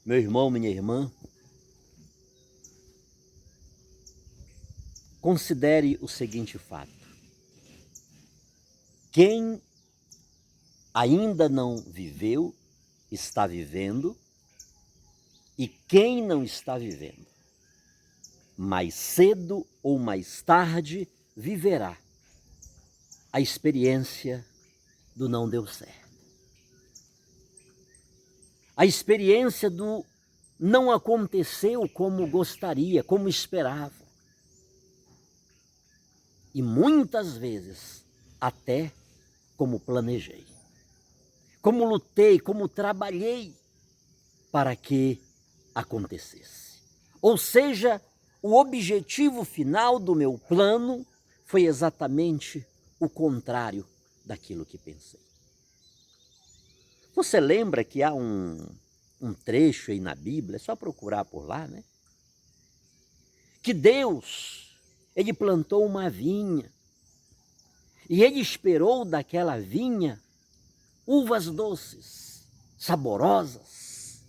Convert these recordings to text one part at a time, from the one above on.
Meu irmão, minha irmã, considere o seguinte fato: quem ainda não viveu, está vivendo, e quem não está vivendo, mais cedo ou mais tarde, viverá a experiência do não deu certo. A experiência do não aconteceu como gostaria, como esperava. E muitas vezes até como planejei. Como lutei, como trabalhei para que acontecesse. Ou seja, o objetivo final do meu plano foi exatamente o contrário daquilo que pensei. Você lembra que há um trecho aí na Bíblia, é só procurar por lá, né? Que Deus, ele plantou uma vinha e ele esperou daquela vinha uvas doces, saborosas.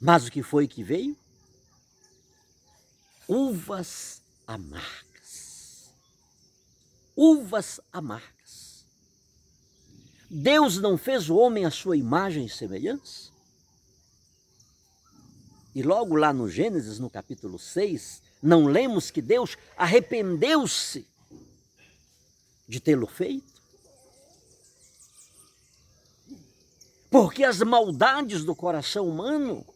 Mas o que foi que veio? Uvas amargas. Uvas amargas. Deus não fez o homem à sua imagem e semelhança? E logo lá no Gênesis, no capítulo 6, não lemos que Deus arrependeu-se de tê-lo feito? Porque as maldades do coração humano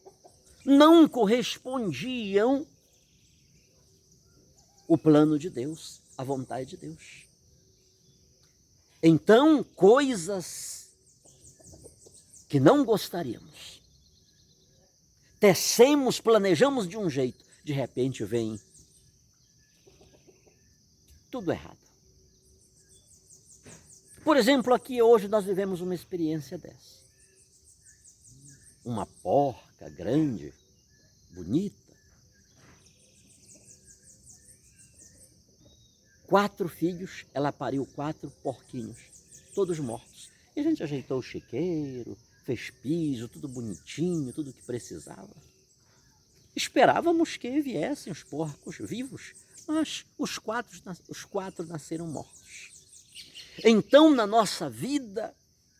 não correspondiam ao plano de Deus, à vontade de Deus. Então, coisas que não gostaríamos, tecemos, planejamos de um jeito, de repente vem tudo errado. Por exemplo, aqui hoje nós vivemos uma experiência dessa. Uma porca grande, bonita. 4 filhos, ela pariu 4 porquinhos, todos mortos. E a gente ajeitou o chiqueiro, fez piso, tudo bonitinho, tudo que precisava. Esperávamos que viessem os porcos vivos, mas os quatro nasceram mortos. Então, na nossa vida,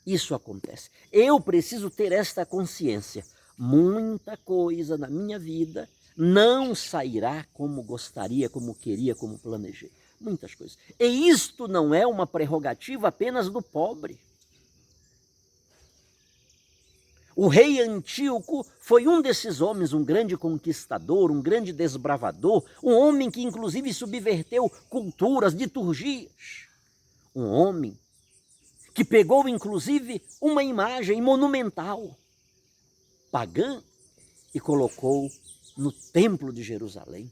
isso acontece. Eu preciso ter esta consciência. Muita coisa na minha vida não sairá como gostaria, como queria, como planejei. Muitas coisas. E isto não é uma prerrogativa apenas do pobre. O rei Antíoco foi um desses homens, um grande conquistador, um grande desbravador, um homem que inclusive subverteu culturas, liturgias. Um homem que pegou inclusive uma imagem monumental, pagã, e colocou no templo de Jerusalém,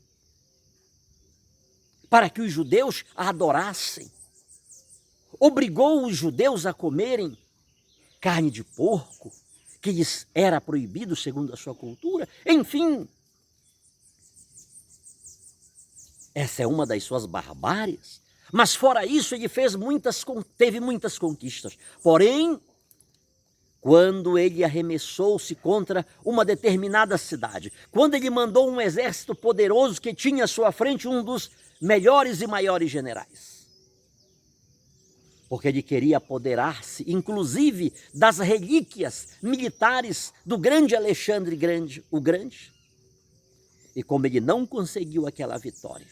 para que os judeus a adorassem. Obrigou os judeus a comerem carne de porco, que lhes era proibido segundo a sua cultura. Enfim, essa é uma das suas barbáries. Mas fora isso, ele teve muitas conquistas. Porém, quando ele arremessou-se contra uma determinada cidade, quando ele mandou um exército poderoso que tinha à sua frente um dos melhores e maiores generais, porque ele queria apoderar-se, inclusive, das relíquias militares do grande Alexandre o Grande. E como ele não conseguiu aquela vitória,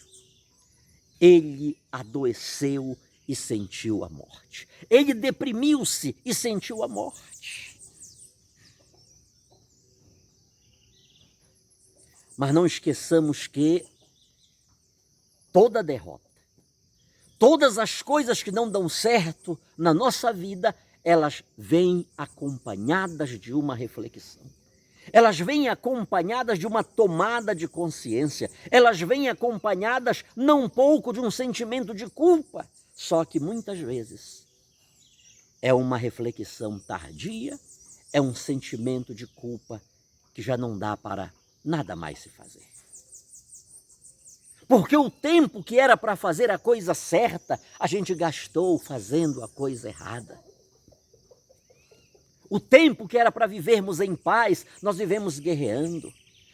ele adoeceu e sentiu a morte. Ele deprimiu-se e sentiu a morte. Mas não esqueçamos que toda derrota, todas as coisas que não dão certo na nossa vida, elas vêm acompanhadas de uma reflexão. Elas vêm acompanhadas de uma tomada de consciência. Elas vêm acompanhadas não pouco de um sentimento de culpa. Só que muitas vezes é uma reflexão tardia, é um sentimento de culpa que já não dá para nada mais se fazer. Porque o tempo que era para fazer a coisa certa, a gente gastou fazendo a coisa errada. O tempo que era para vivermos em paz, nós vivemos guerreando.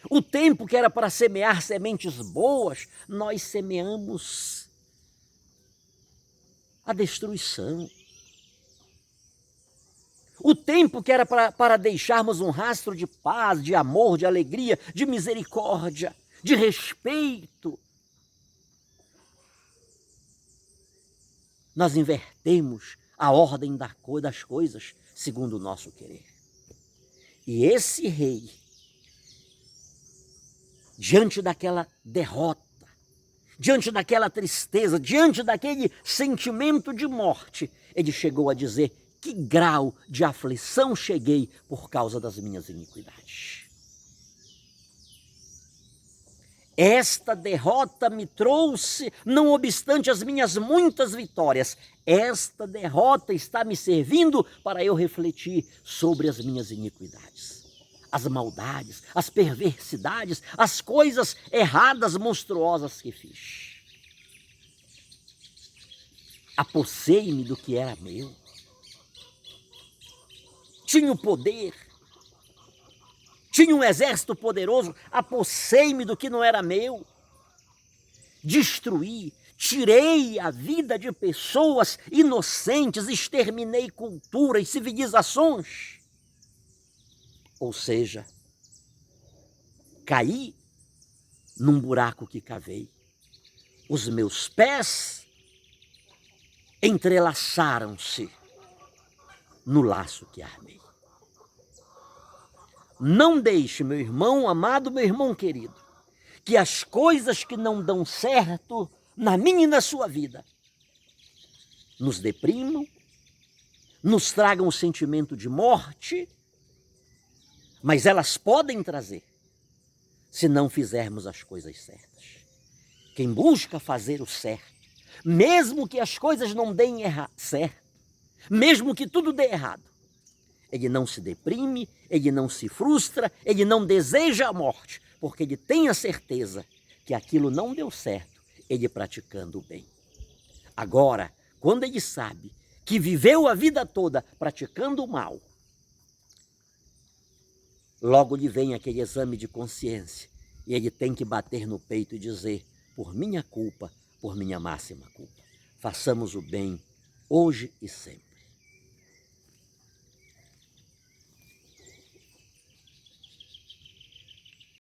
O tempo que era para semear sementes boas, nós semeamos a destruição. O tempo que era para deixarmos um rastro de paz, de amor, de alegria, de misericórdia, de respeito, nós invertemos a ordem das coisas segundo o nosso querer. E esse rei, diante daquela derrota, diante daquela tristeza, diante daquele sentimento de morte, ele chegou a dizer: que grau de aflição cheguei por causa das minhas iniquidades. Esta derrota me trouxe, não obstante as minhas muitas vitórias, esta derrota está me servindo para eu refletir sobre as minhas iniquidades, as maldades, as perversidades, as coisas erradas, monstruosas que fiz. Apossei-me do que era meu. Tinha o poder, tinha um exército poderoso, apossei-me do que não era meu. Destruí, tirei a vida de pessoas inocentes, exterminei cultura e civilizações. Ou seja, caí num buraco que cavei. Os meus pés entrelaçaram-se no laço que armei. Não deixe, meu irmão amado, meu irmão querido, que as coisas que não dão certo na minha e na sua vida nos deprimam, nos tragam o sentimento de morte, mas elas podem trazer se não fizermos as coisas certas. Quem busca fazer o certo, mesmo que as coisas não deem certo, mesmo que tudo dê errado, ele não se deprime, ele não se frustra, ele não deseja a morte, porque ele tem a certeza que aquilo não deu certo, ele praticando o bem. Agora, quando ele sabe que viveu a vida toda praticando o mal, logo lhe vem aquele exame de consciência e ele tem que bater no peito e dizer: por minha culpa, por minha máxima culpa, façamos o bem hoje e sempre.